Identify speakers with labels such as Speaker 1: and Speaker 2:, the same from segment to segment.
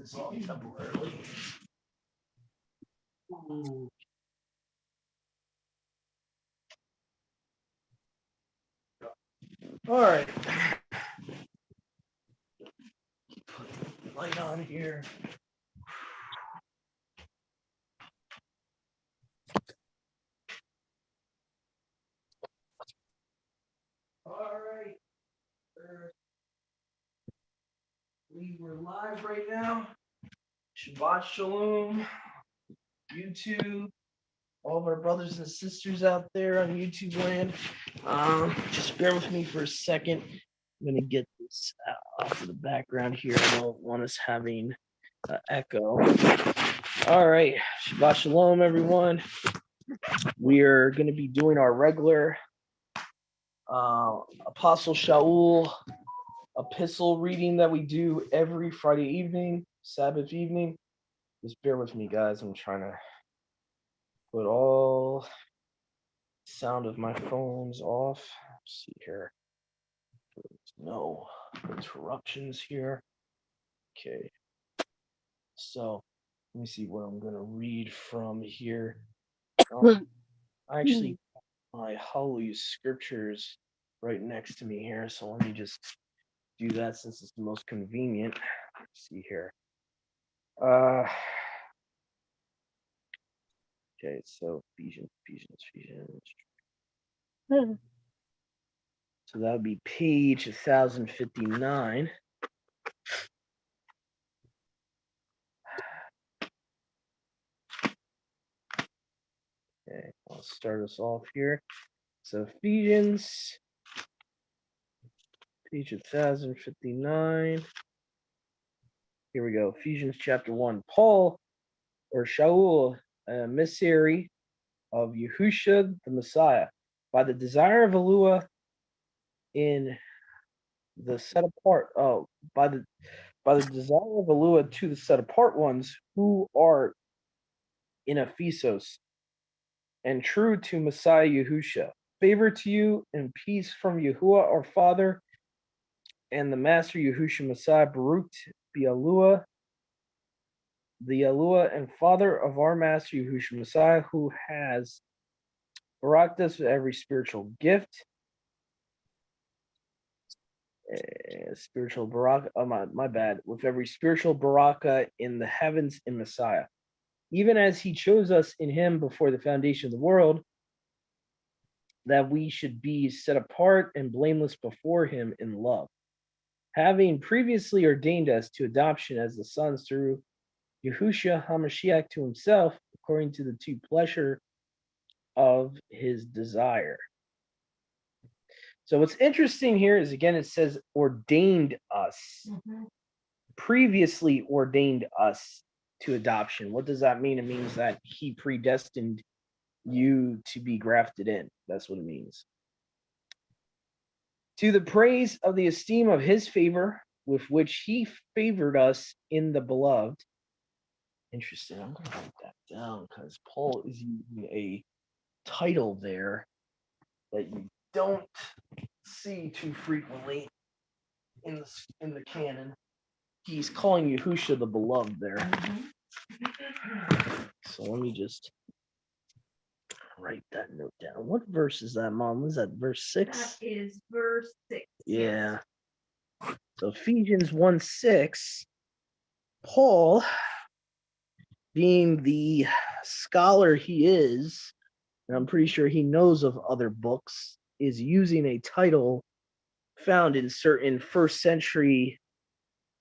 Speaker 1: this off temporarily. Ooh. All right. Put the light on here. All right. We're live right now. Shabbat Shalom. YouTube. All of our brothers and sisters out there on YouTube land. Just bear with me for a second. I'm going to get this off of the background here. I don't want us having echo. All right. Shabbat Shalom, everyone. We're going to be doing our regular Apostle Shaul epistle reading that we do every Friday evening, Sabbath evening. Just bear with me, guys. I'm trying to put all sound of my phones off. Let's see here. There's no interruptions here. Okay. So let me see what I'm going to read from here. I actually my Hallelujah scriptures right next to me here. So let me just do that since it's the most convenient. Let's see here. Okay, so Ephesians. So that would be page 1059. Okay, I'll start us off here. So Ephesians, page 1059. Here we go. Ephesians chapter 1. Paul, or Shaul, a emissary of Yahushua the Messiah, by the desire of Elohim in the set apart. By the desire of Elohim to the set apart ones who are in Ephesus and true to Messiah Yahushua. Favor to you and peace from Yahuwah our Father and the Master Yahushua Messiah, Baruch be Elohim, the Elohim and Father of our Master Yahushua Messiah, who has baraked us with every spiritual gift. Spiritual baraka, my bad, with every spiritual baraka in the heavens in Messiah, even as he chose us in him before the foundation of the world, that we should be set apart and blameless before him in love, having previously ordained us to adoption as the sons through Yahushua HaMashiach to himself, according to the true pleasure of his desire. So what's interesting here is, again, it says ordained us. Previously ordained us to adoption. What does that mean? It means that he predestined you to be grafted in. That's what it means. To the praise of the esteem of his favor, with which he favored us in the beloved. Interesting. I'm going to write that down because Paul is using a title there that you don't see too frequently in the canon. He's calling Yahushua the beloved there. So let me just write that note down. What verse is that, Mom? Was that verse 6?
Speaker 2: That is verse 6.
Speaker 1: Yeah. So Ephesians 1:6, Paul, being the scholar he is, and I'm pretty sure he knows of other books, is using a title found in certain first century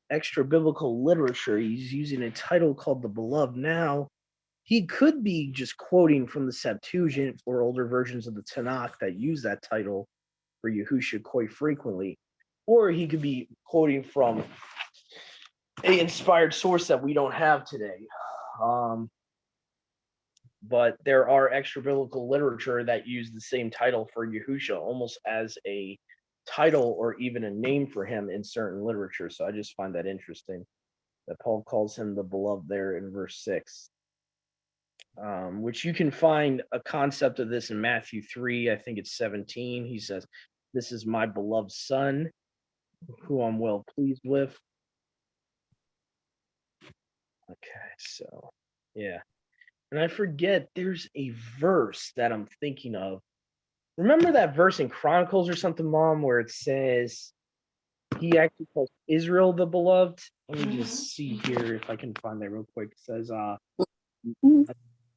Speaker 1: extra biblical literature. He's using a title called the Beloved. Now, he could be just quoting from the Septuagint or older versions of the Tanakh that use that title for Yahushua quite frequently, or he could be quoting from an inspired source that we don't have today. But there are extra biblical literature that use the same title for Yahushua almost as a title or even a name for him in certain literature. So I just find that interesting that Paul calls him the beloved there in verse 6, which you can find a concept of this in Matthew 3. I think it's 17. He says, "This is my beloved son, who I'm well pleased with." So, yeah. And I forget there's a verse that I'm thinking of. Remember that verse in Chronicles or something, Mom, where it says he actually calls Israel the beloved? Let me just see here if I can find that real quick. It says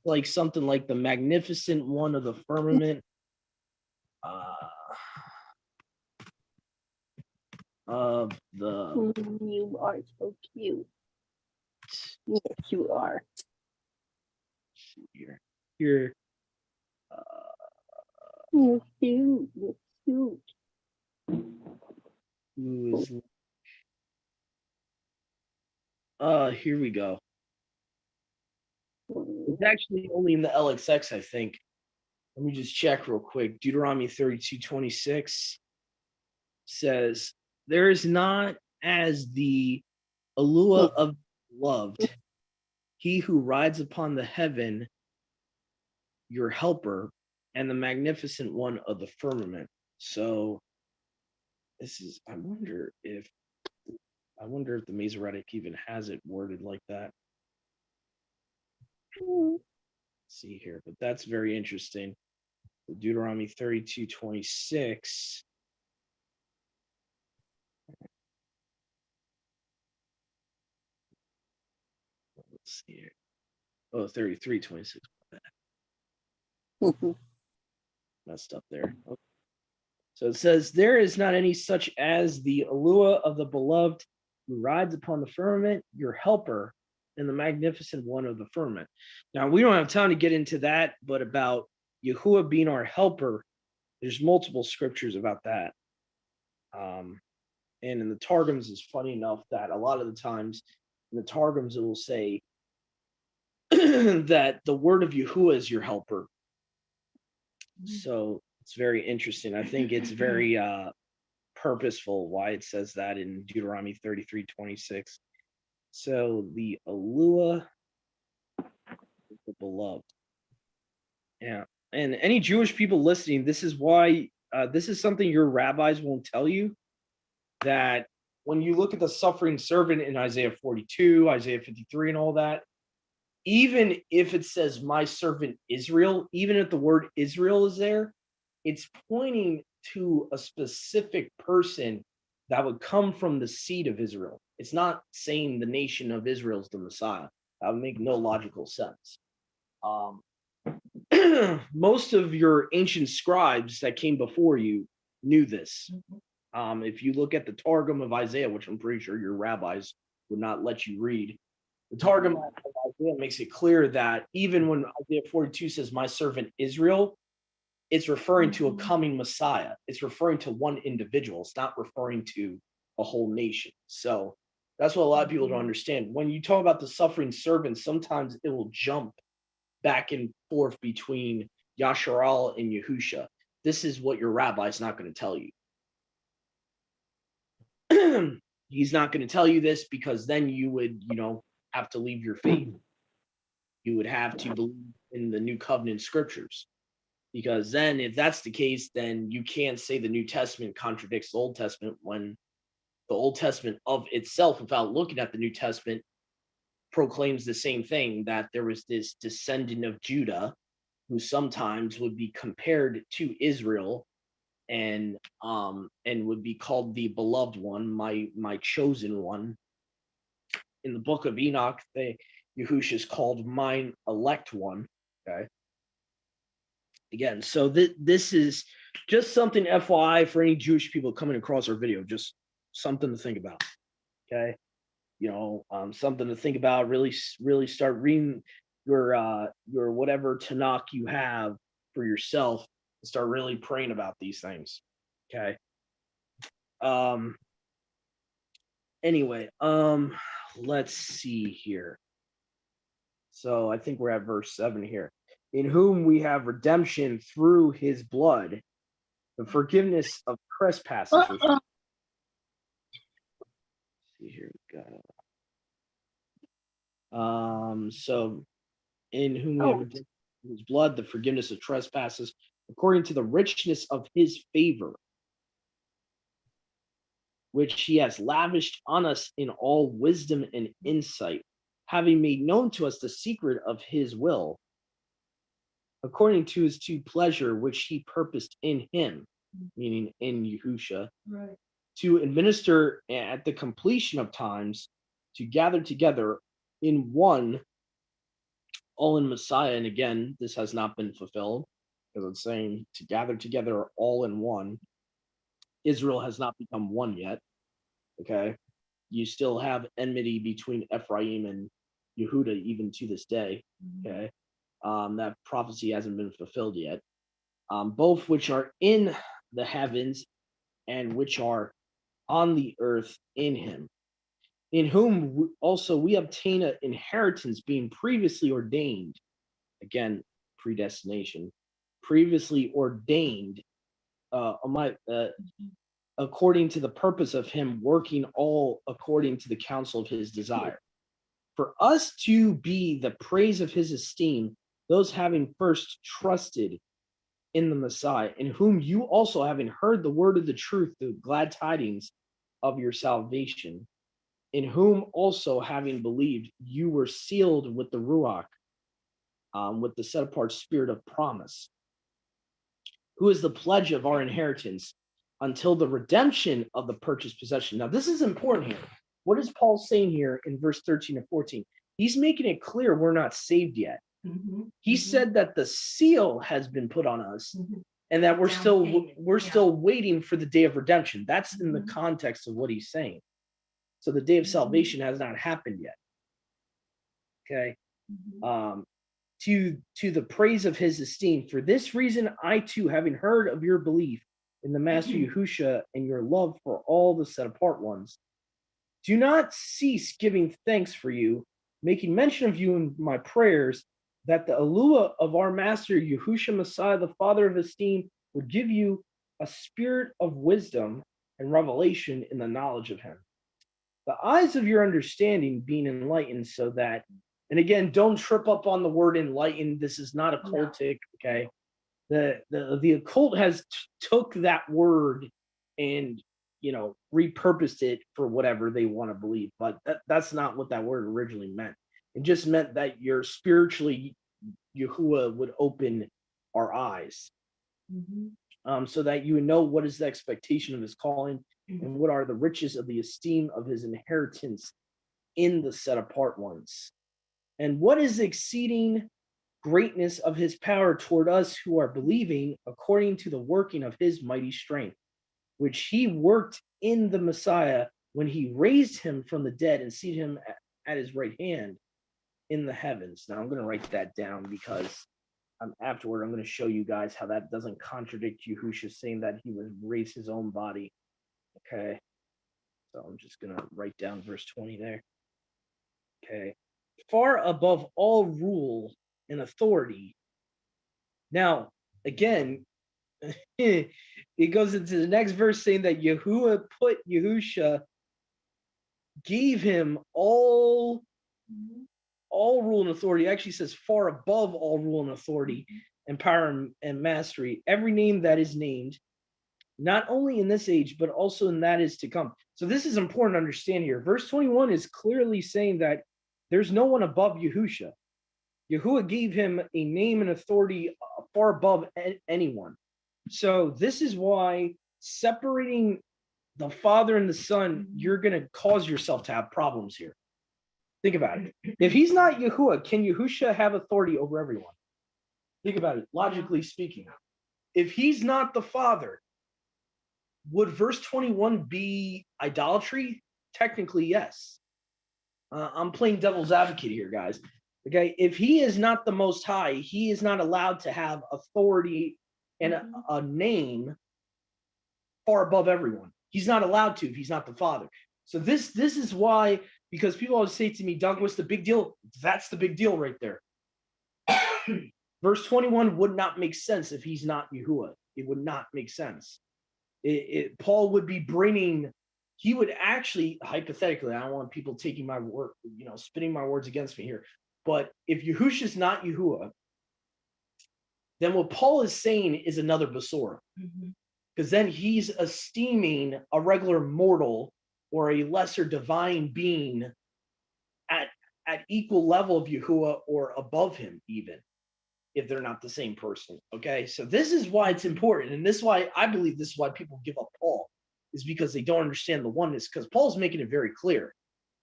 Speaker 1: like something like the magnificent one of the firmament. Of the
Speaker 3: You are so cute. Yes, you are.
Speaker 1: here.
Speaker 3: You're cute. You're cute.
Speaker 1: Who is here we go. It's actually only in the LXX, I think. Let me just check real quick. Deuteronomy 32:26 says, "There is not as the Alua of loved, he who rides upon the heaven, your helper, and the magnificent one of the firmament." So this is, I wonder if the Masoretic even has it worded like that. Let's see here, but that's very interesting. Deuteronomy 32:26. Let's see here. Oh, 33:26. Messed up there. Okay. So it says, "There is not any such as the Alua of the beloved who rides upon the firmament, your helper, and the magnificent one of the firmament." Now, we don't have time to get into that, but about Yahuwah being our helper, there's multiple scriptures about that. And in the Targums, it's funny enough that a lot of the times in the Targums, it will say that the word of Yahuwah is your helper. So it's very interesting. I think it's very purposeful why it says that in Deuteronomy 33:26. So the Alua, the beloved. Yeah. And any Jewish people listening, this is why this is something your rabbis won't tell you, that when you look at the suffering servant in Isaiah 42, Isaiah 53, and all that, even if it says my servant Israel, even if the word Israel is there, it's pointing to a specific person that would come from the seed of Israel. It's not saying the nation of Israel is the Messiah. That would make no logical sense. Most of your ancient scribes that came before you knew this. If you look at the Targum of Isaiah, which I'm pretty sure your rabbis would not let you read, the Targum of Isaiah makes it clear that even when Isaiah 42 says, my servant Israel, it's referring to a coming Messiah. It's referring to one individual. It's not referring to a whole nation. So that's what a lot of people don't understand. When you talk about the suffering servant, sometimes it will jump back and forth between Yasharal and Yahusha. This is what your rabbi is not going to tell you. He's not going to tell you this because then you would, have to leave your faith. You would have to believe in the New Covenant scriptures. Because then if that's the case, then you can't say the New Testament contradicts the Old Testament when the Old Testament of itself, without looking at the New Testament, proclaims the same thing, that there was this descendant of Judah who sometimes would be compared to Israel and would be called the beloved one, my chosen one. In the book of Enoch, Yahushua is called mine elect one. Okay. Again, so this is just something FYI for any Jewish people coming across our video, just something to think about. Okay. Something to think about. Really start reading your whatever Tanakh you have for yourself and start really praying about these things. Okay. Anyway, let's see here. So I think we're at verse 7 here. In whom we have redemption through his blood, the forgiveness of trespasses. See here, we got so in whom we have redemption through his blood, the forgiveness of trespasses, according to the richness of his favor, which he has lavished on us in all wisdom and insight, having made known to us the secret of his will, according to his true pleasure, which he purposed in him, meaning in Yahusha,
Speaker 2: Right.
Speaker 1: to administer at the completion of times, to gather together in one, all in Messiah. And again, this has not been fulfilled because it's saying to gather together all in one. Israel has not become one yet. Okay. You still have enmity between Ephraim and Yehuda even to this day. Okay. That prophecy hasn't been fulfilled yet. Both which are in the heavens and which are on the earth in him, in whom also we obtain an inheritance, being previously ordained. Again, predestination, previously ordained, according to the purpose of him, working all according to the counsel of his desire, for us to be the praise of his esteem, those having first trusted in the Messiah, in whom you also, having heard the word of the truth, the glad tidings of your salvation, in whom also, having believed, you were sealed with the Ruach, with the set apart spirit of promise, who is the pledge of our inheritance until the redemption of the purchased possession. Now, this is important here. What is Paul saying here in verse 13 and 14? He's making it clear we're not saved yet. He said that the seal has been put on us, and that we're still waiting for the day of redemption. That's in the context of what he's saying. So the day of salvation has not happened yet. Okay. To the praise of his esteem. For this reason, I too, having heard of your belief in the Master Yahusha and your love for all the set apart ones, do not cease giving thanks for you, making mention of you in my prayers, that the Alua of our Master Yahusha Messiah, the Father of esteem, would give you a spirit of wisdom and revelation in the knowledge of him, the eyes of your understanding being enlightened, so that, and again, don't trip up on the word enlightened. This is not occultic, okay? The occult has took that word and repurposed it for whatever they want to believe, but that's not what that word originally meant. It just meant that you're spiritually, Yahuwah would open our eyes, so that you would know what is the expectation of his calling, and what are the riches of the esteem of his inheritance in the set apart ones, and what is the exceeding greatness of his power toward us who are believing, according to the working of his mighty strength, which he worked in the Messiah when he raised him from the dead and seated him at his right hand in the heavens. Now I'm going to write that down because afterward I'm going to show you guys how that doesn't contradict Yahusha saying that he would raise his own body. Okay, so I'm just going to write down verse 20 there. Okay, far above all rule and authority. Now, again, it goes into the next verse saying that Yahuwah put Yahusha, gave him all rule and authority. It actually says far above all rule and authority and power and mastery, every name that is named, not only in this age, but also in that is to come. So this is important to understand here. Verse 21 is clearly saying that there's no one above Yahusha. Yahuwah gave him a name and authority far above anyone. So this is why separating the Father and the Son, you're going to cause yourself to have problems here. Think about it. If he's not Yahuwah, can Yahusha have authority over everyone? Think about it, logically speaking. If he's not the Father, would verse 21 be idolatry? Technically, yes. I'm playing devil's advocate here, guys. Okay, if he is not the Most High, he is not allowed to have authority and a name far above everyone. He's not allowed to if he's not the Father. So this is why, because people always say to me, Doug, what's the big deal? That's the big deal right there. Verse 21 would not make sense if he's not Yahuwah. It would not make sense. Paul would be bringing, he would actually, hypothetically, I don't want people taking my word, spinning my words against me here, but if Yahushua is not Yahuwah, then what Paul is saying is another Basora. Because then he's esteeming a regular mortal or a lesser divine being at equal level of Yahuwah or above him, even if they're not the same person. Okay, so this is why it's important, and this is why I believe this is why people give up Paul, is because they don't understand the oneness. Because Paul's making it very clear.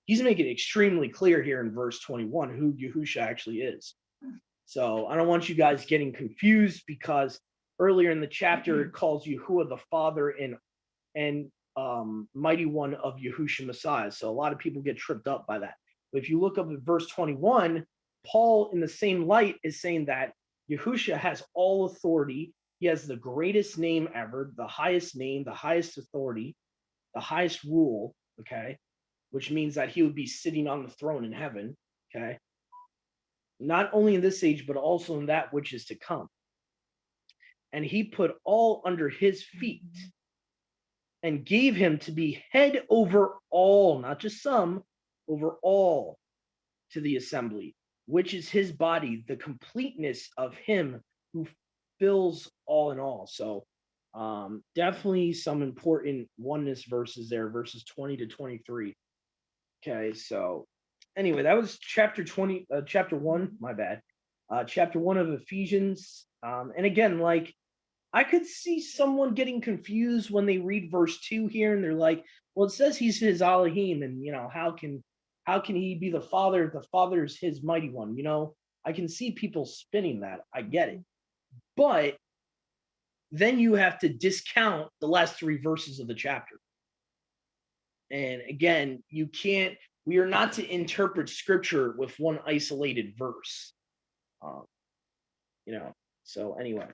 Speaker 1: He's making it extremely clear here in verse 21 who Yahusha actually is. So I don't want you guys getting confused, because earlier in the chapter it calls Yahuwah the Father and mighty one of Yahusha Messiah. So a lot of people get tripped up by that. But if you look up at verse 21, Paul in the same light is saying that Yahusha has all authority. He has the greatest name ever, the highest name, the highest authority, the highest rule, okay? Which means that he would be sitting on the throne in heaven, okay? Not only in this age, but also in that which is to come. And he put all under his feet and gave him to be head over all, not just some, over all, to the assembly, which is his body, the completeness of him who fills all in all. So definitely some important oneness verses there, verses 20 to 23. Okay, so anyway, that was chapter 1, my bad. Chapter 1 of Ephesians. And again, like, I could see someone getting confused when they read verse 2 here, and they're like, well, it says he's his Elohim, and how can he be the Father if the Father is his mighty one? I can see people spinning that. I get it. But then you have to discount the last 3 verses of the chapter. And again, we are not to interpret scripture with one isolated verse. So anyway.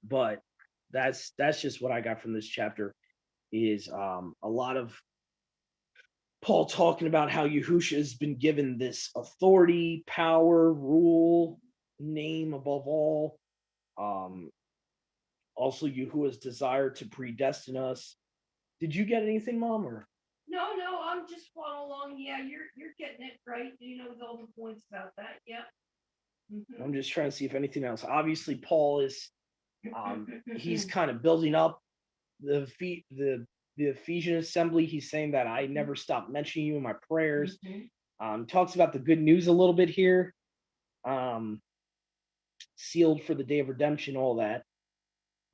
Speaker 1: But that's just what I got from this chapter, is a lot of Paul talking about how Yahusha has been given this authority, power, rule, name above all. Also Yahuwah's desire to predestine us. Did you get anything, Mom? Or
Speaker 2: No, I'm just following along. Yeah, you're getting it right. You know all the points about that. Yeah. Mm-hmm.
Speaker 1: I'm just trying to see if anything else. Obviously, Paul is he's kind of building up the Ephesian assembly. He's saying that I never stop mentioning you in my prayers. Talks about the good news a little bit here. Sealed for the day of redemption, all that.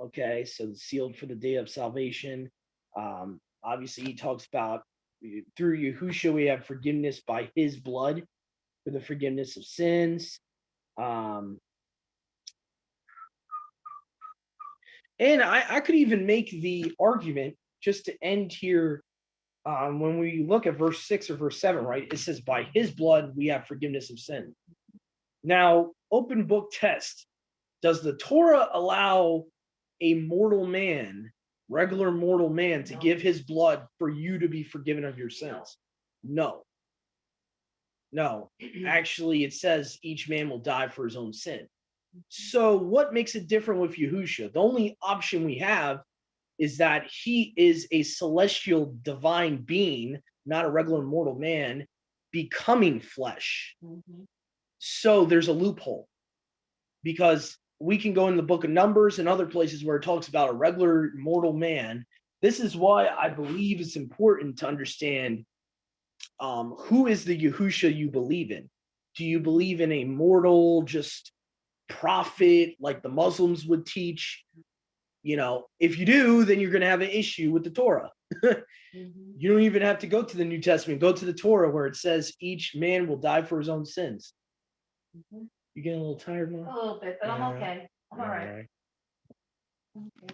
Speaker 1: Okay, so sealed for the day of salvation. Obviously, he talks about through Yahusha we have forgiveness by his blood for the forgiveness of sins. And I could even make the argument, just to end here, when we look at verse 6 or verse 7, right? It says, by his blood we have forgiveness of sin. Now, open book test. Does the Torah allow a mortal man, regular mortal man, to give his blood for you to be forgiven of your sins? No. Actually, it says each man will die for his own sin. So what makes it different with Yahusha? The only option we have is that he is a celestial divine being, not a regular mortal man, becoming flesh. So there's a loophole, because we can go in the book of Numbers and other places where it talks about a regular mortal man. This is why I believe it's important to understand who is the Yahusha you believe in. Do you believe in a mortal, just prophet like the Muslims would teach? If you do, then you're going to have an issue with the Torah. You don't even have to go to the New Testament. Go to the Torah, where it says each man will die for his own sins. You getting a little tired now?
Speaker 2: A little bit, but I'm okay. I'm all right.
Speaker 1: Okay.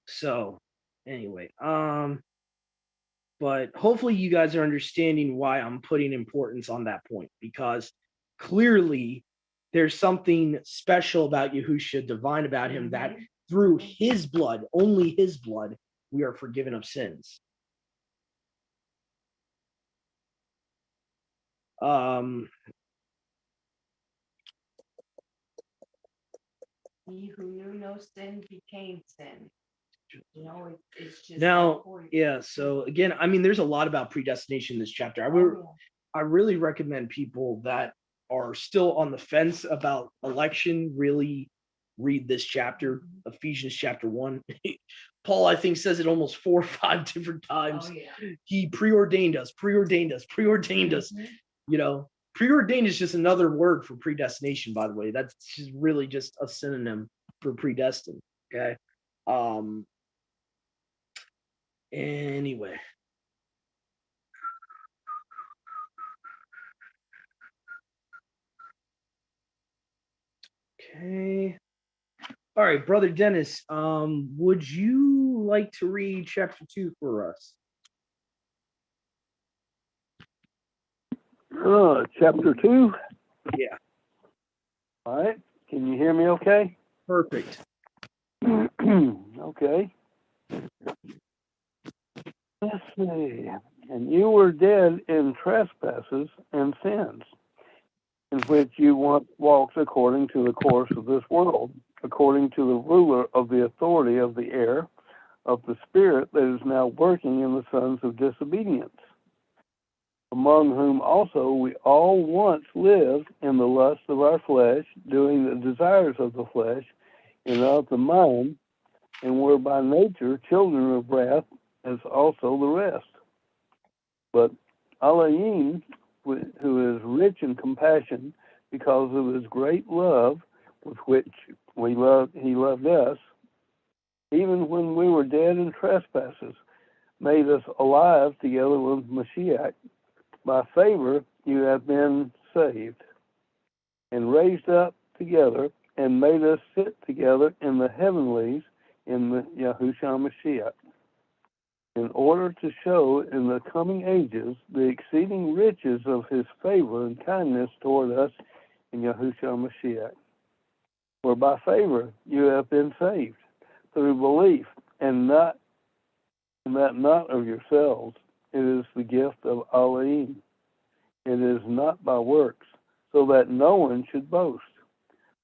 Speaker 1: So anyway, but hopefully you guys are understanding why I'm putting importance on that point, because clearly there's something special about Yahusha, divine about him, that through his blood, only his blood, we are forgiven of sins.
Speaker 2: He who knew no sin became sin. It's just
Speaker 1: now, yeah. So again, there's a lot about predestination in this chapter. I really recommend people that are still on the fence about election really read this chapter, Ephesians chapter 1. Paul, I think, says it almost 4 or 5 different times. He preordained us. Preordained is just another word for predestination, by the way. That's just really just a synonym for predestined. Okay. Anyway. Okay. All right, Brother Dennis, would you like to read chapter 2 for us?
Speaker 4: Chapter 2?
Speaker 1: Yeah.
Speaker 4: All right. Can you hear me okay?
Speaker 1: Perfect.
Speaker 4: Okay. Let's see. And you were dead in trespasses and sins, in which you once walked according to the course of this world, according to the ruler of the authority of the air, of the spirit that is now working in the sons of disobedience, among whom also we all once lived in the lust of our flesh, doing the desires of the flesh and of the mind, and were by nature children of wrath, as also the rest. But Elohim, who is rich in compassion, because of his great love with which he loved us, even when we were dead in trespasses, made us alive together with Mashiach. By favor you have been saved, and raised up together, and made us sit together in the heavenlies in the Yahushua Mashiach, in order to show in the coming ages the exceeding riches of his favor and kindness toward us in Yahushua Mashiach. For by favor you have been saved, through belief, and that not of yourselves. It is the gift of Elohim. It is not by works, so that no one should boast.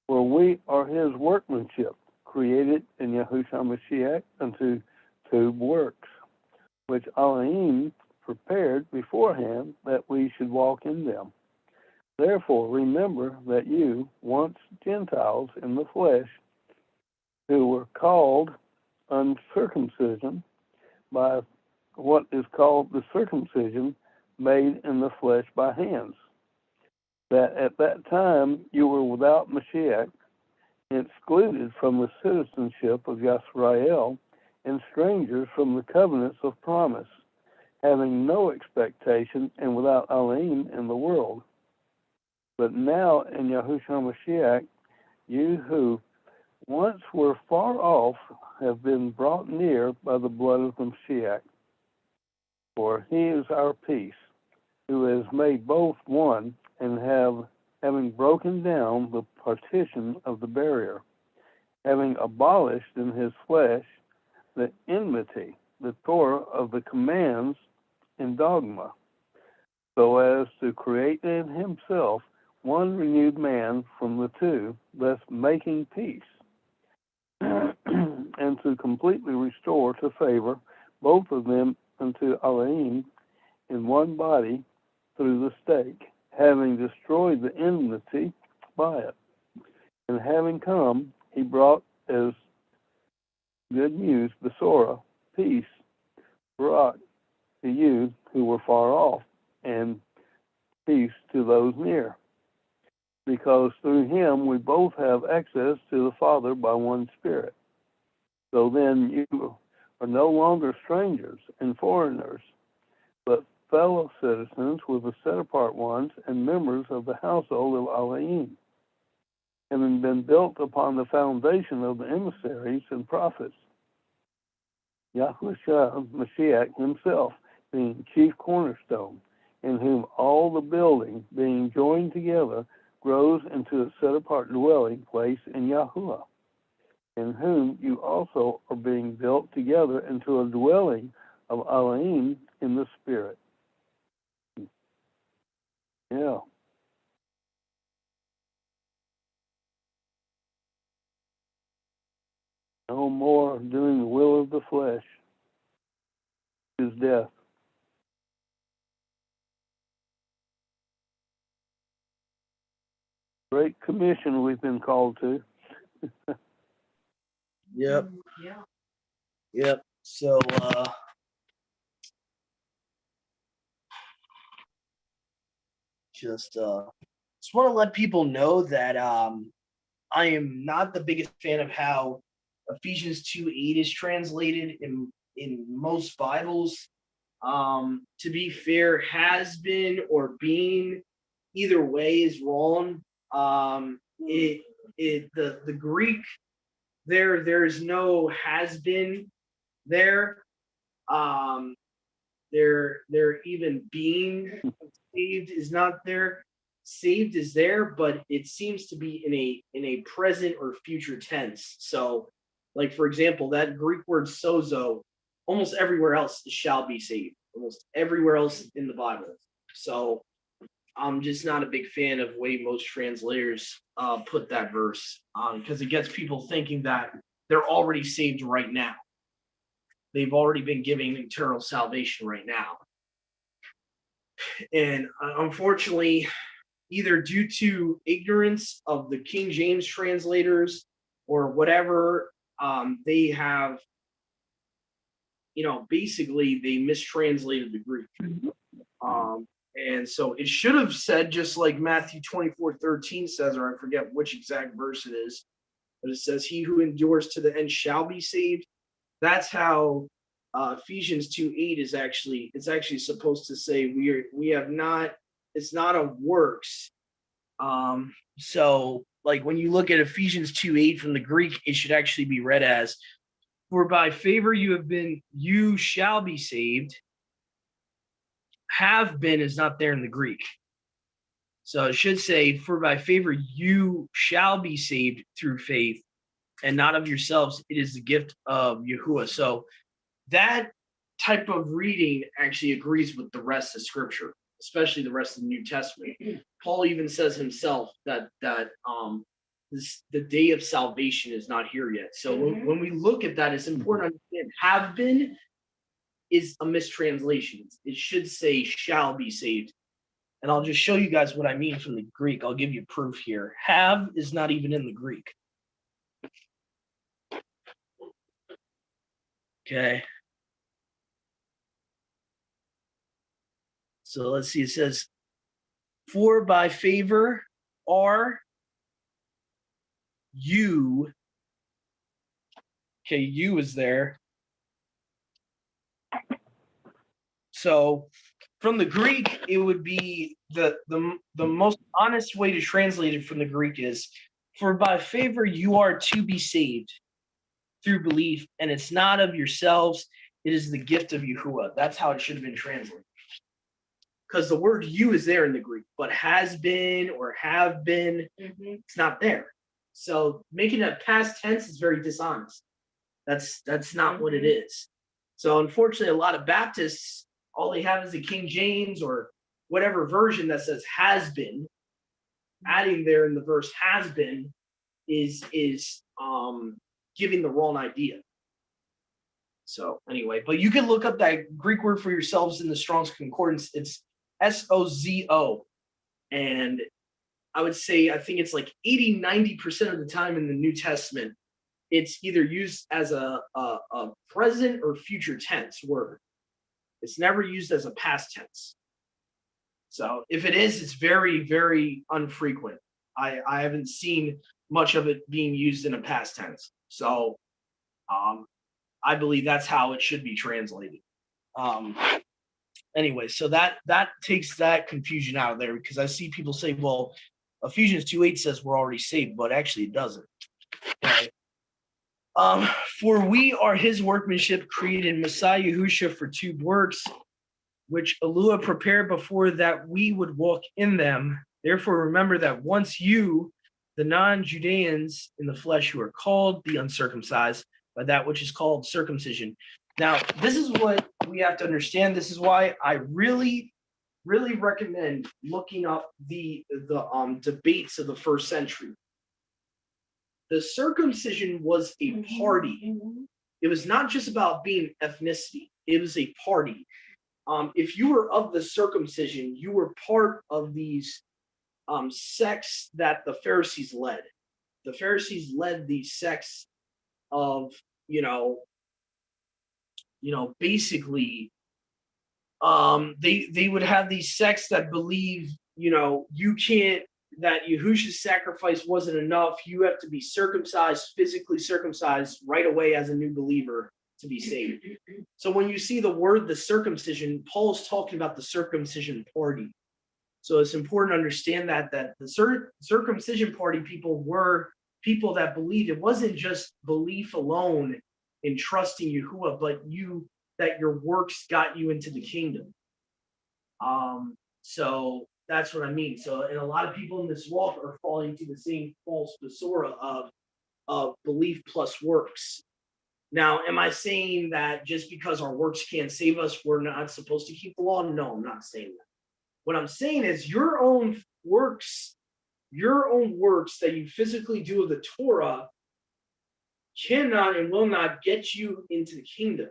Speaker 4: For we are his workmanship, created in Yahushua Mashiach unto good works, which Elohim prepared beforehand that we should walk in them. Therefore remember that you, once Gentiles in the flesh, who were called uncircumcision by what is called the circumcision made in the flesh by hands, that at that time you were without Mashiach, excluded from the citizenship of Yisrael, and strangers from the covenants of promise, having no expectation and without Elohim in the world. But now in Yahushua Mashiach, you who once were far off have been brought near by the blood of the Mashiach. For he is our peace, who has made both one, and having broken down the partition of the barrier, having abolished in his flesh the enmity, the Torah of the commands and dogma, so as to create in himself one renewed man from the two, thus making peace, and to completely restore to favor both of them unto Elohim in one body through the stake, having destroyed the enmity by it. And having come, he brought as good news, Besorah, peace, brought to you who were far off, and peace to those near. Because through him we both have access to the Father by one Spirit. So then you are no longer strangers and foreigners, but fellow citizens with the set-apart ones and members of the household of Elohim, having been built upon the foundation of the emissaries and prophets, Yahushua Mashiach himself being chief cornerstone, in whom all the building, being joined together, grows into a set-apart dwelling place in Yahuwah, in whom you also are being built together into a dwelling of Elohim in the Spirit. Yeah. No more doing the will of the flesh is death. Great commission we've been called to.
Speaker 1: Yep.
Speaker 2: Yeah.
Speaker 1: Yep. So Just want to let people know that I am not the biggest fan of how Ephesians 2:8 is translated in most Bibles. To be fair, has been or being, either way is wrong. The Greek there's no has been there. There even being saved is not there. Saved is there, but it seems to be in a present or future tense. So, like for example, that Greek word sozo, almost everywhere else shall be saved. Almost everywhere else in the Bible. So I'm just not a big fan of the way most translators put that verse because it gets people thinking that they're already saved right now. They've already been given eternal salvation right now. And unfortunately, either due to ignorance of the King James translators or whatever, they have, basically they mistranslated the Greek. And so it should have said, just like Matthew 24:13 says, or I forget which exact verse it is, but it says, he who endures to the end shall be saved. That's how Ephesians 2:8 is actually, it's actually supposed to say we have not, it's not of works. So like when you look at Ephesians 2:8 from the Greek, it should actually be read as, for by favor you shall be saved. Have been is not there in the Greek. So it should say, for by favor you shall be saved through faith, and not of yourselves. It is the gift of Yahuwah. So that type of reading actually agrees with the rest of Scripture, especially the rest of the New Testament. Paul even says himself that the day of salvation is not here yet. So when we look at that, it's important to understand have been is a mistranslation. It should say shall be saved. And I'll just show you guys what I mean from the Greek. I'll give you proof here. Have is not even in the Greek. Okay. So let's see. It says, for by favor are you. Okay, you is there. So from the Greek, it would be the most honest way to translate it from the Greek is, for by favor you are to be saved through belief, and it's not of yourselves, it is the gift of Yahuwah. That's how it should have been translated. Because the word you is there in the Greek, but has been or have been, it's not there. So making it past tense is very dishonest. That's not what it is. So unfortunately, a lot of Baptists, all they have is the King James or whatever version that says has been. Adding there in the verse has been is giving the wrong idea. So anyway, but you can look up that Greek word for yourselves in the Strong's Concordance. It's sozo. And I would say, I think it's like 80-90% of the time in the New Testament, it's either used as a present or future tense word. It's never used as a past tense. So if it is, it's very, very infrequent. I haven't seen much of it being used in a past tense. So I believe that's how it should be translated. Anyway, so that takes that confusion out of there, because I see people say, well, Ephesians 2:8 says we're already saved, but actually it doesn't. Okay. For we are his workmanship, created in Messiah Yahushua for two works, which Elohim prepared before that we would walk in them. Therefore, remember that once you, the non-Judeans in the flesh who are called the uncircumcised, by that which is called circumcision. Now, this is what we have to understand. This is why I really, really recommend looking up the debates of the first century. The circumcision was a party. It was not just about being ethnicity. It was a party. If you were of the circumcision, you were part of these sects that the Pharisees led. The Pharisees led these sects of, basically, they would have these sects that believe you can't, that Yahushua's sacrifice wasn't enough. You have to be circumcised, physically circumcised right away as a new believer to be saved. So when you see the word, the circumcision, Paul's talking about the circumcision party. So it's important to understand that the circumcision party people were people that believed. It wasn't just belief alone in trusting Yahuwah, but that your works got you into the kingdom. So that's what I mean. So, and a lot of people in this walk are falling to the same false basora of belief plus works. Now, am I saying that just because our works can't save us, we're not supposed to keep the law? No, I'm not saying that. What I'm saying is your own works that you physically do of the Torah cannot and will not get you into the kingdom.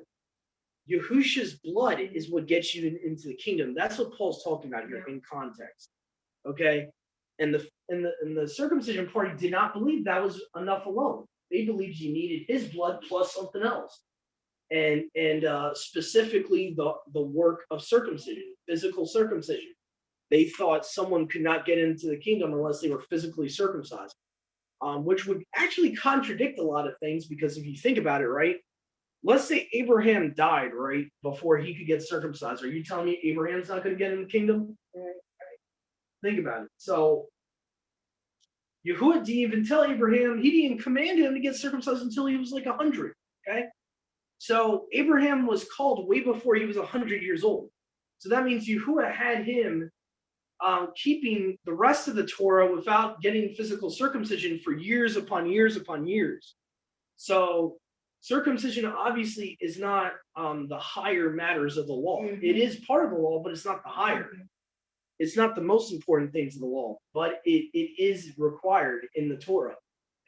Speaker 1: Yahushua's blood is what gets you into the kingdom. That's what Paul's talking about here in context. Okay? And the circumcision party did not believe that was enough alone. They believed you needed his blood plus something else. And specifically the work of circumcision, physical circumcision. They thought someone could not get into the kingdom unless they were physically circumcised, which would actually contradict a lot of things, because if you think about it, right? Let's say Abraham died, right, before he could get circumcised. Are you telling me Abraham's not going to get in the kingdom? Think about it. So Yahuwah didn't even tell Abraham, he didn't command him to get circumcised until he was like 100, okay? So Abraham was called way before he was 100 years old. So that means Yahuwah had him keeping the rest of the Torah without getting physical circumcision for years upon years upon years. So circumcision obviously is not the higher matters of the law. Mm-hmm. It is part of the law, but it's not the higher. Mm-hmm. It's not the most important things of the law, but it is required in the Torah.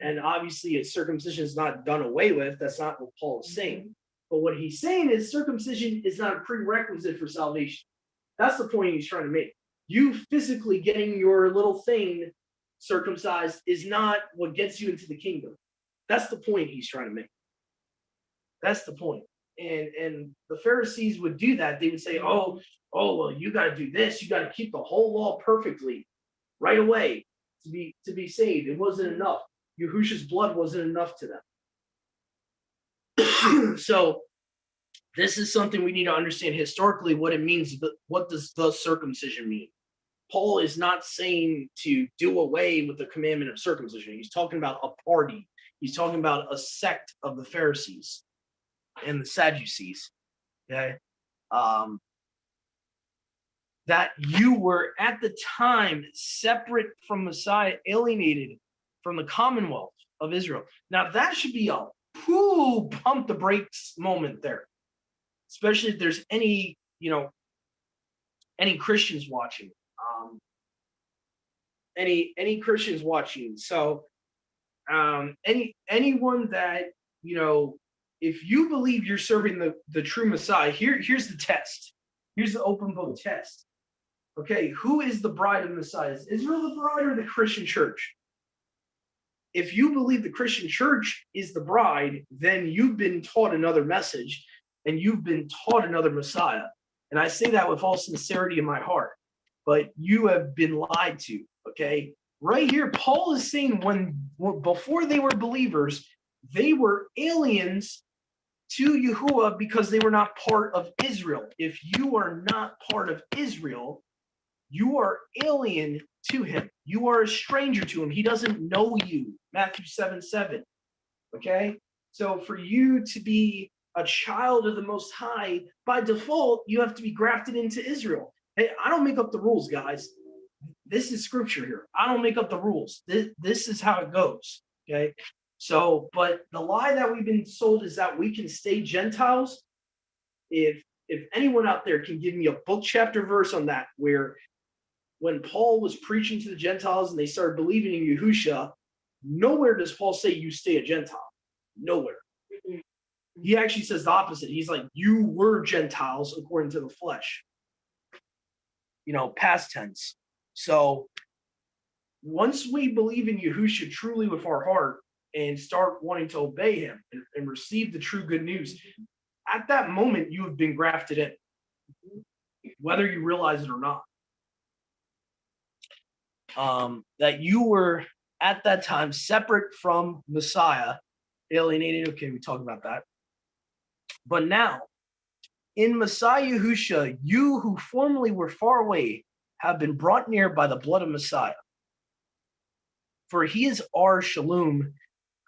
Speaker 1: And obviously, circumcision is not done away with. That's not what Paul is saying. Mm-hmm. But what he's saying is circumcision is not a prerequisite for salvation. That's the point he's trying to make. You physically getting your little thing circumcised is not what gets you into the kingdom. That's the point he's trying to make. That's the point. And the Pharisees would do that. They would say, oh, well, you got to do this. You got to keep the whole law perfectly right away to be saved. It wasn't enough. Yahushua's blood wasn't enough to them. So this is something we need to understand historically, what it means. What does the circumcision mean? Paul is not saying to do away with the commandment of circumcision. He's talking about a party. He's talking about a sect of the Pharisees and the Sadducees. Okay, that you were at the time separate from Messiah, alienated from the commonwealth of Israel. Now that should be a pump the brakes moment there, especially if there's any Christians watching. Any Christians watching. So anyone that, if you believe you're serving the true Messiah, here's the test. Here's the open book test. Okay, who is the bride of Messiah? Is Israel the bride or the Christian church? If you believe the Christian church is the bride, then you've been taught another message and you've been taught another Messiah. And I say that with all sincerity in my heart. But you have been lied to, okay? Right here, Paul is saying before they were believers, they were aliens to Yahuwah because they were not part of Israel. If you are not part of Israel, you are alien to him. You are a stranger to him. He doesn't know you. Matthew 7:7, okay? So for you to be a child of the Most High, by default, you have to be grafted into Israel. Hey, I don't make up the rules, guys. This is scripture here. I don't make up the rules. This is how it goes, okay? So, but the lie that we've been sold is that we can stay Gentiles. If anyone out there can give me a book, chapter, verse on that, where when Paul was preaching to the Gentiles and they started believing in Yahushua, nowhere does Paul say you stay a Gentile. Nowhere. He actually says the opposite. He's like, you were Gentiles according to the flesh. Past tense. So once we believe in Yahushua truly with our heart and start wanting to obey him and receive the true good news, at that moment, you have been grafted in, whether you realize it or not. that you were at that time separate from Messiah, alienated. Okay, we talked about that. But now, in Messiah Yahusha, you who formerly were far away have been brought near by the blood of Messiah. For he is our Shalom,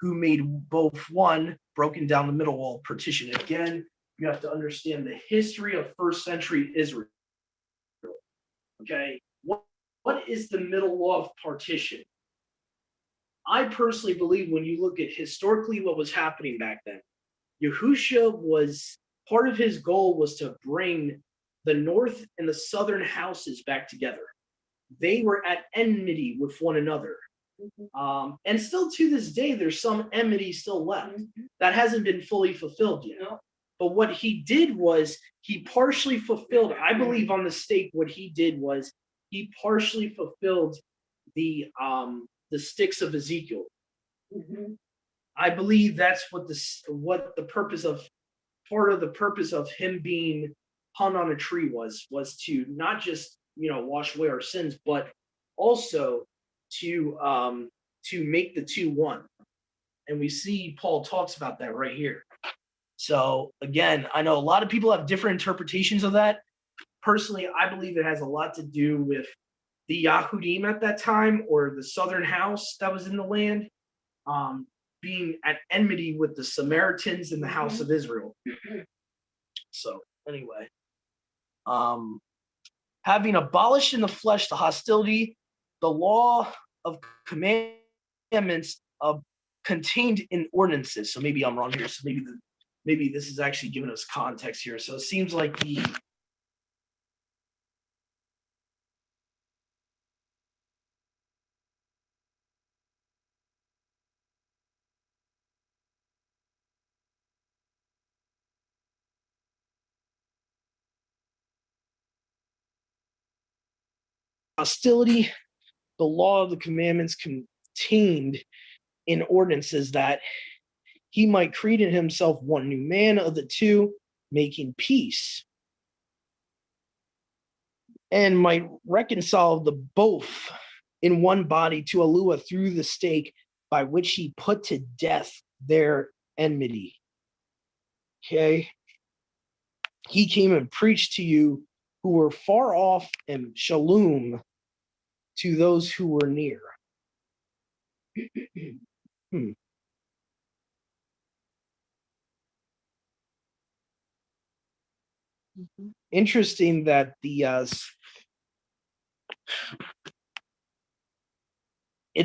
Speaker 1: who made both one, broken down the middle wall, partition. Again, you have to understand the history of first century Israel. Okay, what is the middle wall of partition? I personally believe when you look at historically what was happening back then, Yahusha was, part of his goal was to bring the north and the southern houses back together. They were at enmity with one another. And still to this day, there's some enmity still left that hasn't been fully fulfilled yet. But what he did was he partially fulfilled, I believe on the stake, what he did was he partially fulfilled the sticks of Ezekiel. I believe that's what the purpose of, part of the purpose of him being hung on a tree was to not just, wash away our sins, but also to make the two one. And we see Paul talks about that right here. So again, I know a lot of people have different interpretations of that. Personally, I believe it has a lot to do with the Yahudim at that time, or the southern house that was in the land, being at enmity with the Samaritans in the house of Israel. So anyway, having abolished in the flesh the hostility, the law of commandments contained in ordinances. So maybe I'm wrong here. So maybe this is actually giving us context here. So it seems like the hostility, the law of the commandments contained in ordinances, that he might create in himself one new man of the two, making peace, and might reconcile the both in one body to Alua through the stake, by which he put to death their enmity. Okay? He came and preached to you who were far off, and shalom to those who were near. Interesting that it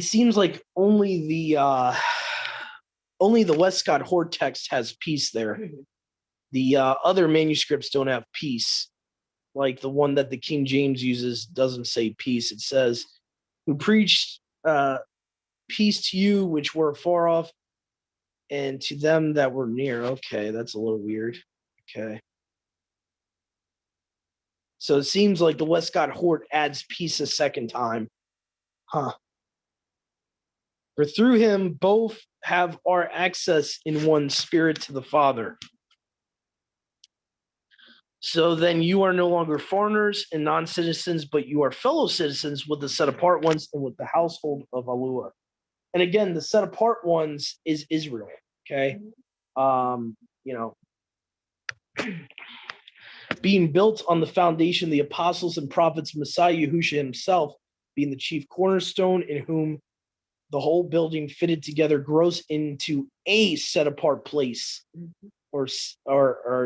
Speaker 1: seems like only the Westcott Horde text has peace there. The other manuscripts don't have peace. Like the one that the King James uses doesn't say peace. It says, who preached peace to you which were far off, and to them that were near. Okay, that's a little weird. Okay. So it seems like the Westcott Horde adds peace a second time. Huh. For through him both have our access in one spirit to the Father. So then you are no longer foreigners and non-citizens, but you are fellow citizens with the set apart ones and with the household of Alua. And again, the set apart ones is Israel. Okay. Being built on the foundation, the apostles and prophets, Messiah Yahusha himself being the chief cornerstone, in whom the whole building fitted together grows into a set apart place, or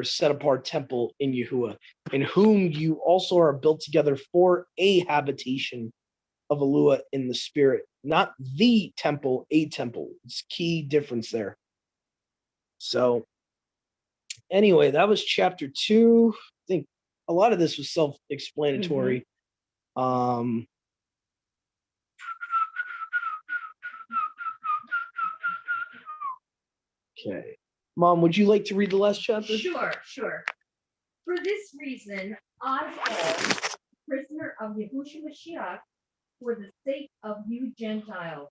Speaker 1: set apart temple in Yahuwah, in whom you also are built together for a habitation of Alua in the spirit, not the temple, a temple. It's key difference there. So anyway, that was chapter 2. I think a lot of this was self-explanatory. Okay. Mom, would you like to read the last chapter?
Speaker 2: Sure. For this reason, I, Paul, prisoner of Yahushua Mashiach, for the sake of you Gentiles,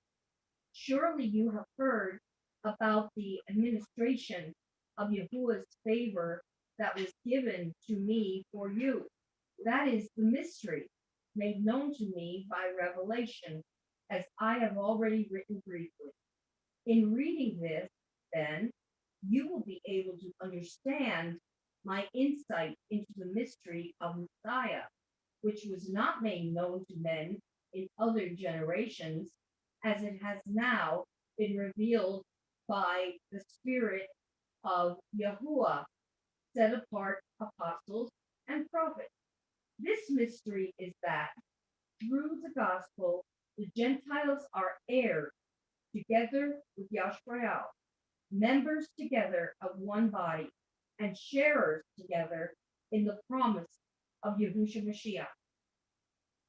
Speaker 2: surely you have heard about the administration of Yahuwah's favor that was given to me for you. That is the mystery, made known to me by revelation, as I have already written briefly. In reading this, then, you will be able to understand my insight into the mystery of Messiah, which was not made known to men in other generations, as it has now been revealed by the Spirit of Yahuwah, set apart apostles and prophets. This mystery is that through the gospel, the Gentiles are heirs together with Yashrael, members together of one body, and sharers together in the promise of Yahushua Mashiach.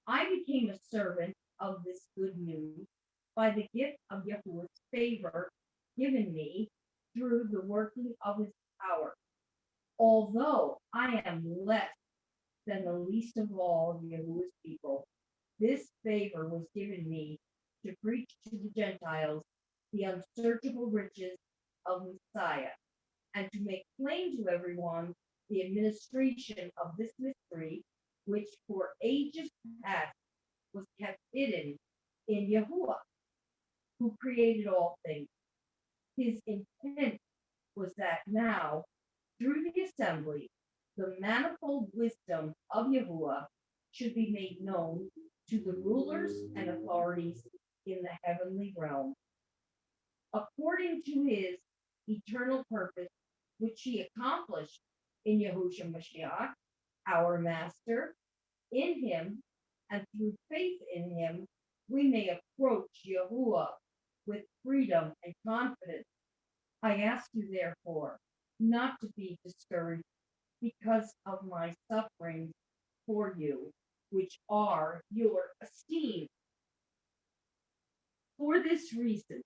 Speaker 2: I became a servant of this good news by the gift of Yahuwah's favor given me through the working of his power. Although I am less than the least of all Yahuwah's people, this favor was given me to preach to the Gentiles the unsearchable riches of Messiah, and to make plain to everyone the administration of this mystery, which for ages past was kept hidden in Yahuwah, who created all things. His intent was that now, through the assembly, the manifold wisdom of Yahuwah should be made known to the rulers and authorities in the heavenly realm, according to his eternal purpose, which he accomplished in Yahushua Mashiach, our Master. In him and through faith in him, we may approach Yahuwah with freedom and confidence. I ask you, therefore, not to be discouraged because of my sufferings for you, which are your esteem. For this reason,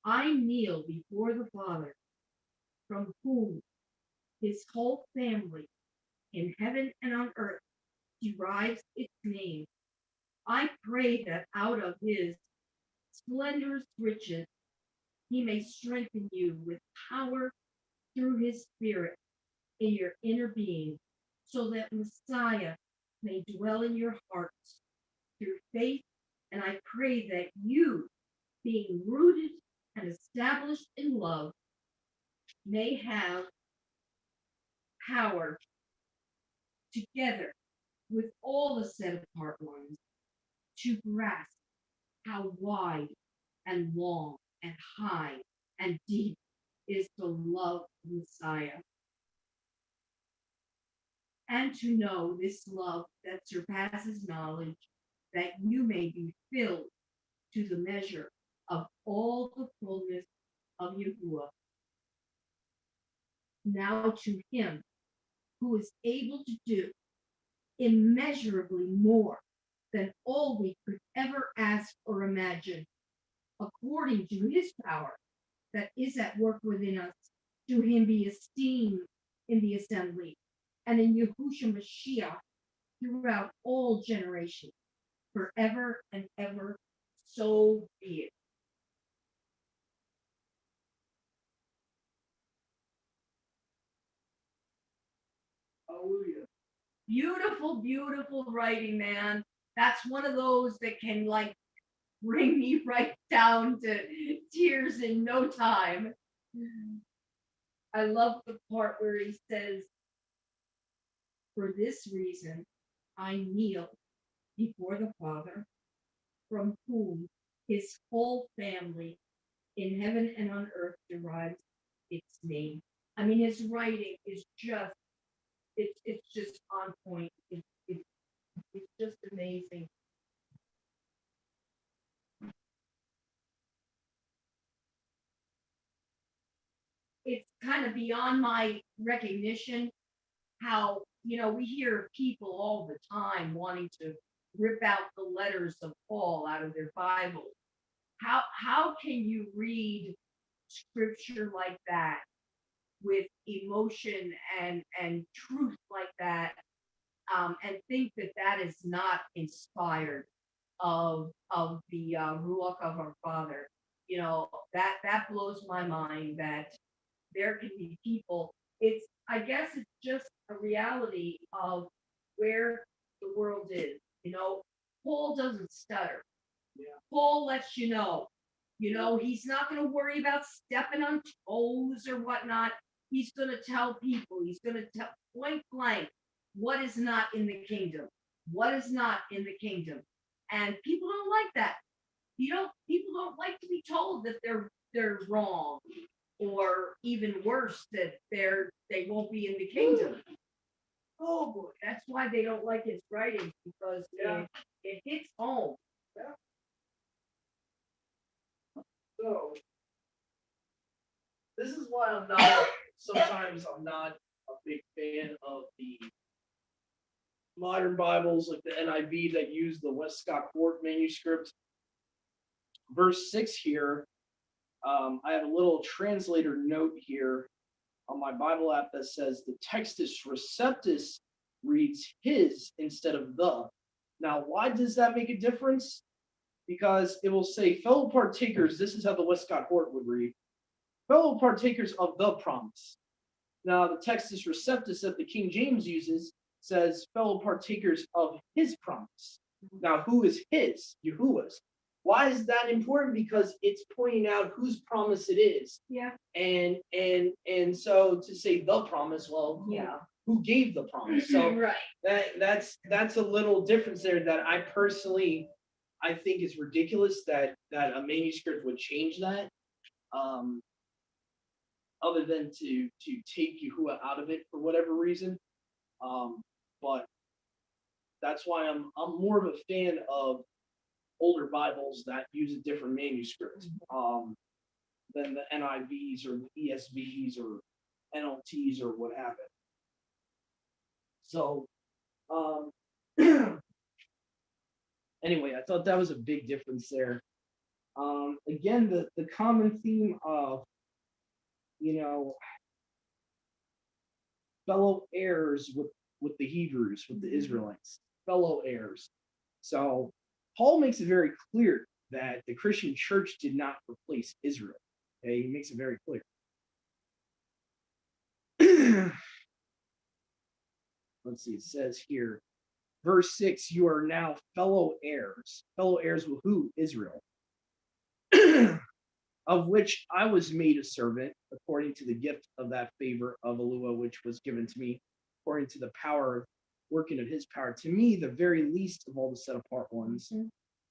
Speaker 2: I kneel before the Father, from whom his whole family in heaven and on earth derives its name. I pray that out of his splendorous riches he may strengthen you with power through his Spirit in your inner being, so that Messiah may dwell in your hearts through faith. And I pray that you, being rooted and established in love, may have power together with all the set apart ones to grasp how wide and long and high and deep is the love of Messiah, and to know this love that surpasses knowledge, that you may be filled to the measure of all the fullness of Yahuwah. Now to him who is able to do immeasurably more than all we could ever ask or imagine, according to his power that is at work within us, to him be esteemed in the assembly and in Yahushua Mashiach throughout all generations, forever and ever. So be it. Hallelujah. Beautiful, beautiful writing, man. That's one of those that can like bring me right down to tears in no time. I love the part where he says, for this reason, I kneel before the Father, from whom his whole family in heaven and on earth derives its name. I mean, his writing is just, it's just on point. It's just amazing. It's kind of beyond my recognition how, we hear people all the time wanting to rip out the letters of Paul out of their Bibles. How can you read scripture like that with emotion and truth like that, and think that that is not inspired of the ruach of our Father? That blows my mind that there can be people. I guess it's just a reality of where the world is. You know, Paul doesn't stutter.
Speaker 1: Yeah.
Speaker 2: Paul lets you know. You know, he's not going to worry about stepping on toes or whatnot. He's going to tell people, he's going to tell point blank what is not in the kingdom. What is not in the kingdom. And people don't like that. People don't like to be told that they're wrong, or even worse, that they won't be in the kingdom. Oh boy, that's why they don't like his writings, because it hits home.
Speaker 1: So this is why sometimes I'm not a big fan of the modern Bibles like the NIV that use the Westcott Fort manuscript. Verse 6 here, I have a little translator note here on my Bible app that says the Textus Receptus reads his instead of the. Now, why does that make a difference? Because it will say fellow partakers, this is how the Westcott Fort would read, fellow partakers of the promise. Now, the Textus Receptus that the King James uses says fellow partakers of his promise. Now, who is his? Yahuwah's. Why is that important? Because it's pointing out whose promise it is.
Speaker 2: Yeah.
Speaker 1: And so to say the promise, well,
Speaker 2: Yeah.
Speaker 1: who gave the promise? So
Speaker 2: Right.
Speaker 1: that's a little difference there that I think is ridiculous that a manuscript would change that. Other than to take Yahuwah out of it for whatever reason. But that's why I'm more of a fan of older Bibles that use a different manuscript than the NIVs or the ESVs or NLTs or what have it. So anyway, I thought that was a big difference there. Again, the common theme of, fellow heirs with the Hebrews, with the Israelites, fellow heirs. So Paul makes it very clear that the Christian church did not replace Israel. Okay, he makes it very clear. Let's see, it says here, verse 6, you are now fellow heirs. Fellow heirs with who? Israel. Of which I was made a servant, according to the gift of that favor of Elua, which was given to me, according to the power working of his power. To me, the very least of all the set apart ones,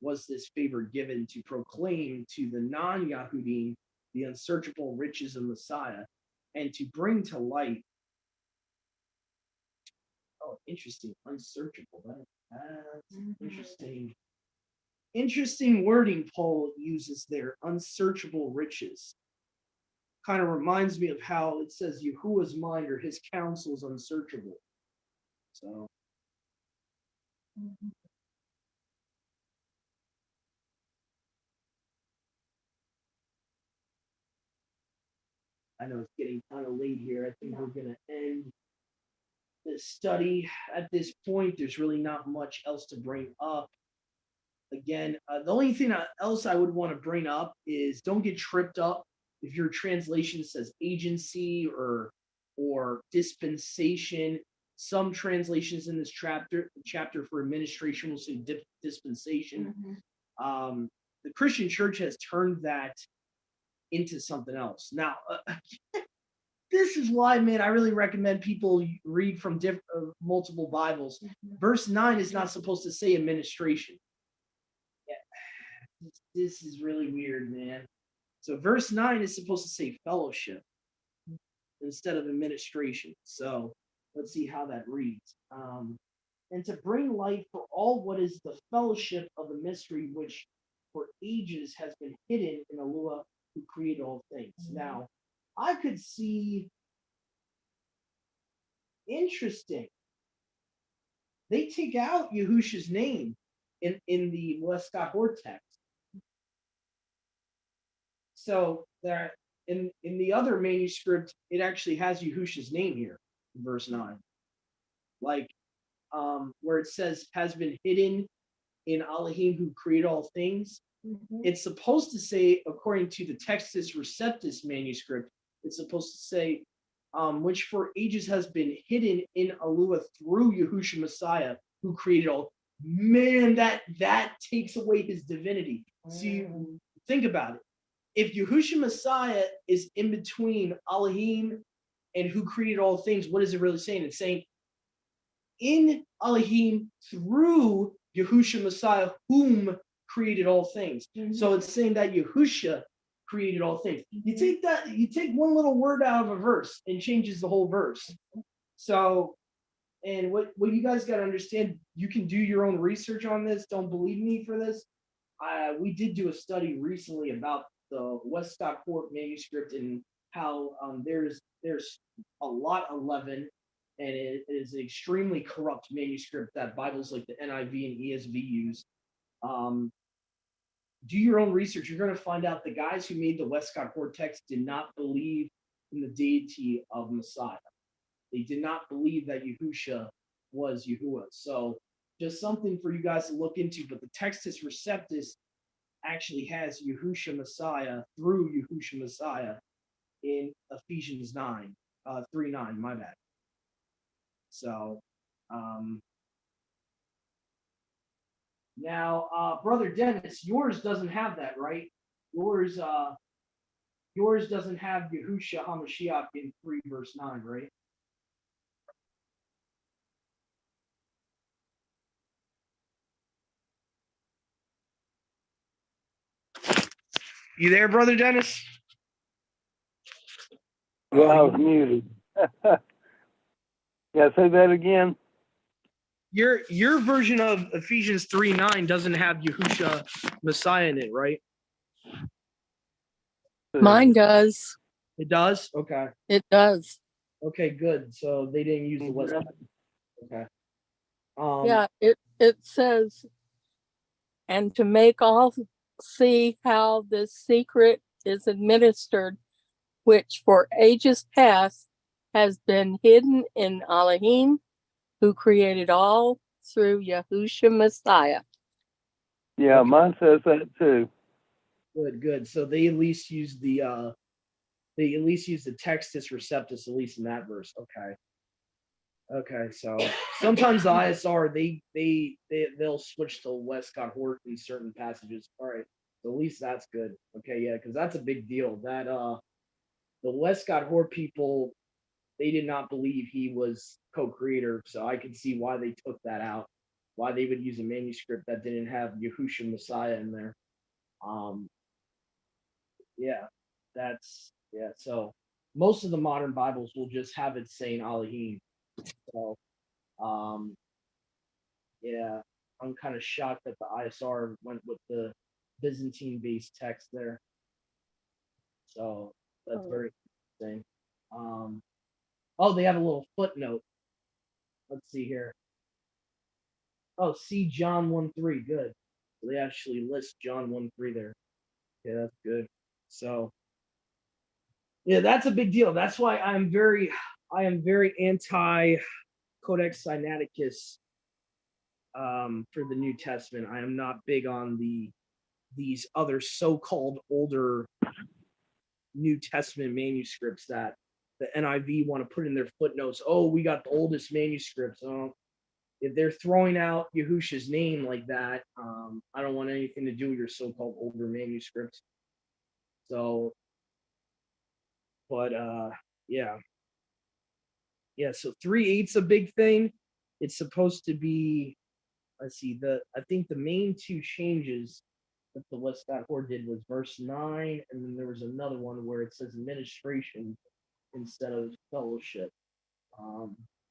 Speaker 1: was this favor given to proclaim to the non-Yahudim the unsearchable riches of Messiah, and to bring to light. Oh, interesting, unsearchable. That's interesting. Interesting wording Paul uses there, unsearchable riches. Kind of reminds me of how it says Yahuwah's mind or his counsel is unsearchable. So. I know it's getting kind of late here. I think we're going to end this study. At this point, there's really not much else to bring up. Again, the only thing else I would want to bring up is don't get tripped up if your translation says agency or dispensation. Some translations in this chapter for administration will say dispensation. The Christian church has turned that into something else. Now, this is why, man, I really recommend people read from multiple Bibles. Verse 9 is not supposed to say administration. This is really weird, man. So verse 9 is supposed to say fellowship instead of administration. So let's see how that reads. And to bring light for all what is the fellowship of the mystery which for ages has been hidden in Elua who created all things. Now, I could see, interesting, they take out Yahusha's name in the Westcott Hort text. So that in the other manuscript, it actually has Yahusha's name here in verse 9. Like where it says has been hidden in Elohim who created all things. It's supposed to say, according to the Textus Receptus manuscript, it's supposed to say, which for ages has been hidden in Elua through Yahusha Messiah, who created all. man, that takes away his divinity. See, think about it. If Yahushua Messiah is in between Elohim and who created all things, what is it really saying? It's saying in Elohim through Yahushua Messiah, whom created all things. So it's saying that Yahushua created all things. You take one little word out of a verse and changes the whole verse. So, and what you guys got to understand, you can do your own research on this. Don't believe me for this. We did do a study recently about the Westcott Hort manuscript and how there's a lot of leaven, and it is an extremely corrupt manuscript that Bibles like the NIV and ESV use. Do your own research. You're going to find out the guys who made the Westcott Hort text did not believe in the deity of Messiah. They did not believe that Yahusha was Yahuwah. So just something for you guys to look into. But the Textus Receptus actually has Yahusha Messiah through Yahusha Messiah in Ephesians 9, 3:9, my bad. So now, Brother Dennis, yours doesn't have that, right? Yours doesn't have Yahusha HaMashiach in 3 verse 9, right? You there, Brother Dennis?
Speaker 4: Yeah, I was muted. Yeah, say that again.
Speaker 1: Your version of Ephesians 3:9 doesn't have Yahusha Messiah in it, right?
Speaker 3: Mine does.
Speaker 1: It does? Okay.
Speaker 3: It does.
Speaker 1: Okay, good. So they didn't use the West. Okay.
Speaker 3: Yeah, it says, and to make all see how this secret is administered, which for ages past has been hidden in Elohim, who created all through Yahushua Messiah.
Speaker 4: Yeah,
Speaker 1: Okay.
Speaker 4: mine says that too.
Speaker 1: Good. So they at least use the Textus Receptus, at least in that verse. Okay. So sometimes the ISR they'll switch to Westcott Hort in certain passages. All right. So at least that's good. Okay, yeah, because that's a big deal. That the Westcott Hort people, they did not believe he was co-creator, so I could see why they took that out. Why they would use a manuscript that didn't have Yahushua Messiah in there. Yeah, so most of the modern Bibles will just have it saying Elohim. So yeah, I'm kind of shocked that the ISR went with the Byzantine-based text there. So that's very interesting. They have a little footnote. Let's see here. Oh, see John 1:3. Good. So they actually list John 1:3 there. Yeah, that's good. So yeah, that's a big deal. That's why I am very anti Codex Sinaiticus for the New Testament. I am not big on these other so-called older New Testament manuscripts that the NIV want to put in their footnotes. Oh, we got the oldest manuscripts. If they're throwing out Yahusha's name like that, I don't want anything to do with your so-called older manuscripts. So, but yeah. So 3/8's a big thing. It's supposed to be. Let's see. I think the main two changes that the Westcott Horde did was verse 9, and then there was another one where it says administration instead of fellowship.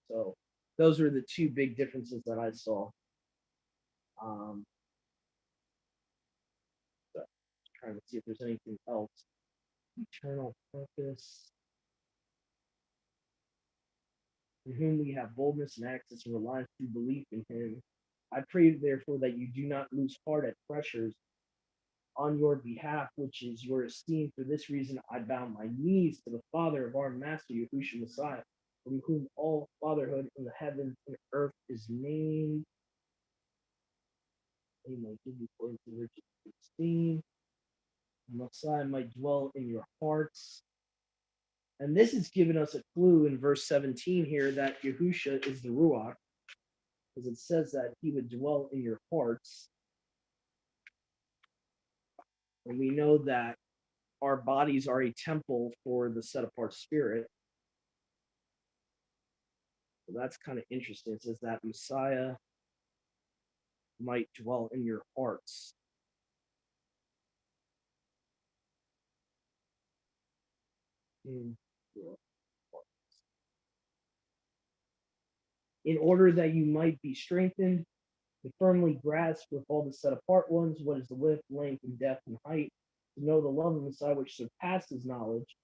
Speaker 1: So those were the two big differences that I saw. So trying to see if there's anything else. Eternal purpose, in whom we have boldness and access and reliance through belief in him. I pray, therefore, that you do not lose heart at pressures on your behalf, which is your esteem. For this reason, I bow my knees to the Father of our Master, Yahushua Messiah, from whom all fatherhood in the heavens and earth is named. He might give you according to riches of esteem. Messiah might dwell in your hearts. And this is giving us a clue in verse 17 here that Yahusha is the Ruach. because it says that he would dwell in your hearts. And we know that our bodies are a temple for the set apart spirit. So that's kind of interesting. It says that Messiah might dwell in your hearts. In order that you might be strengthened to firmly grasp with all the set apart ones what is the width, length, and depth and height, to know the love of Messiah which surpasses knowledge,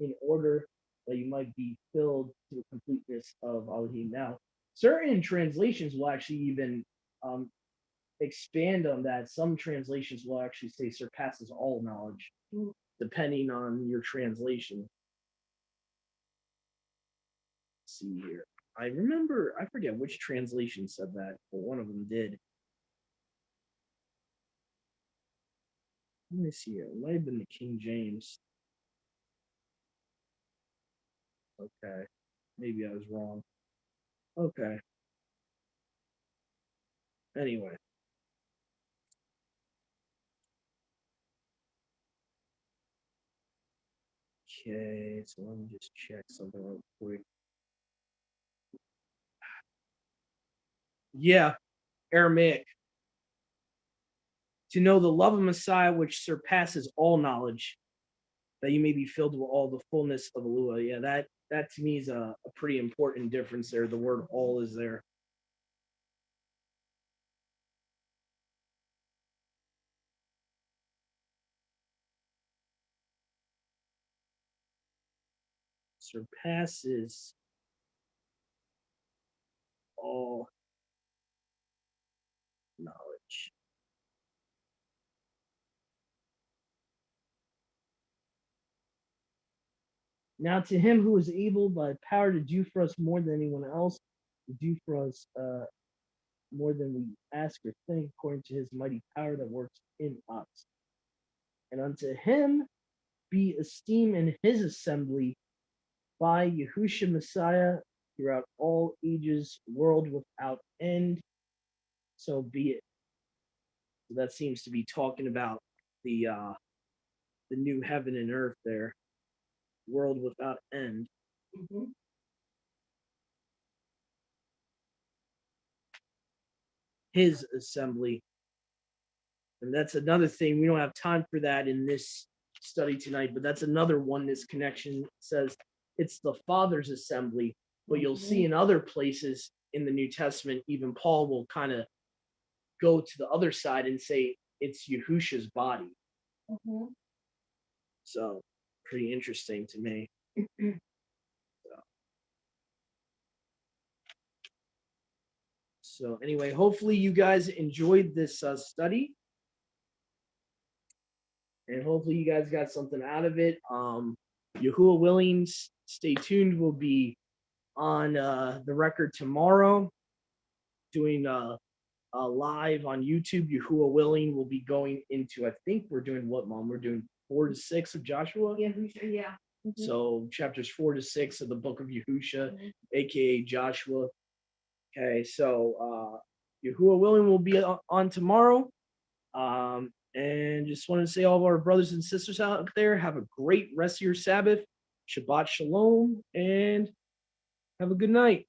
Speaker 1: in order that you might be filled to the completeness of Elohim. Now, certain translations will actually even expand on that. Some translations will actually say surpasses all knowledge, depending on your translation. Let's see here. I forget which translation said that, but one of them did. Let me see here. It might have been the King James. Okay. Maybe I was wrong. Okay. Anyway. Okay, so let me just check something real quick. Yeah, Aramaic. To know the love of Messiah which surpasses all knowledge, that you may be filled with all the fullness of Elohim. Yeah, that to me is a pretty important difference there. The word all is there. Surpasses all knowledge. Now to him who is able by power to do for us more than anyone else, to do for us more than we ask or think, according to his mighty power that works in us. And unto him be esteem in his assembly by Yahushua Messiah throughout all ages, world without end. So be it. So that seems to be talking about the new heaven and earth there, world without end.
Speaker 2: Mm-hmm.
Speaker 1: His assembly. And that's another thing. We don't have time for that in this study tonight, but that's another oneness connection. It says it's the Father's assembly, but you'll see in other places in the New Testament, even Paul will kind of go to the other side and say it's Yahusha's body.
Speaker 2: Mm-hmm.
Speaker 1: So pretty interesting to me. So anyway, hopefully you guys enjoyed this study. And hopefully you guys got something out of it. Yahuwah willing, stay tuned. We'll be on the record tomorrow, doing live on YouTube. Yahuwah willing, we'll be going into, I think we're doing what, Mom? We're doing 4 to 6 of Joshua?
Speaker 2: Yeah. Mm-hmm.
Speaker 1: So chapters 4 to 6 of the book of Yahusha, aka Joshua. Okay, so Yahuwah willing, we'll be on tomorrow. And just want to say, all of our brothers and sisters out there, have a great rest of your Sabbath. Shabbat Shalom, and have a good night.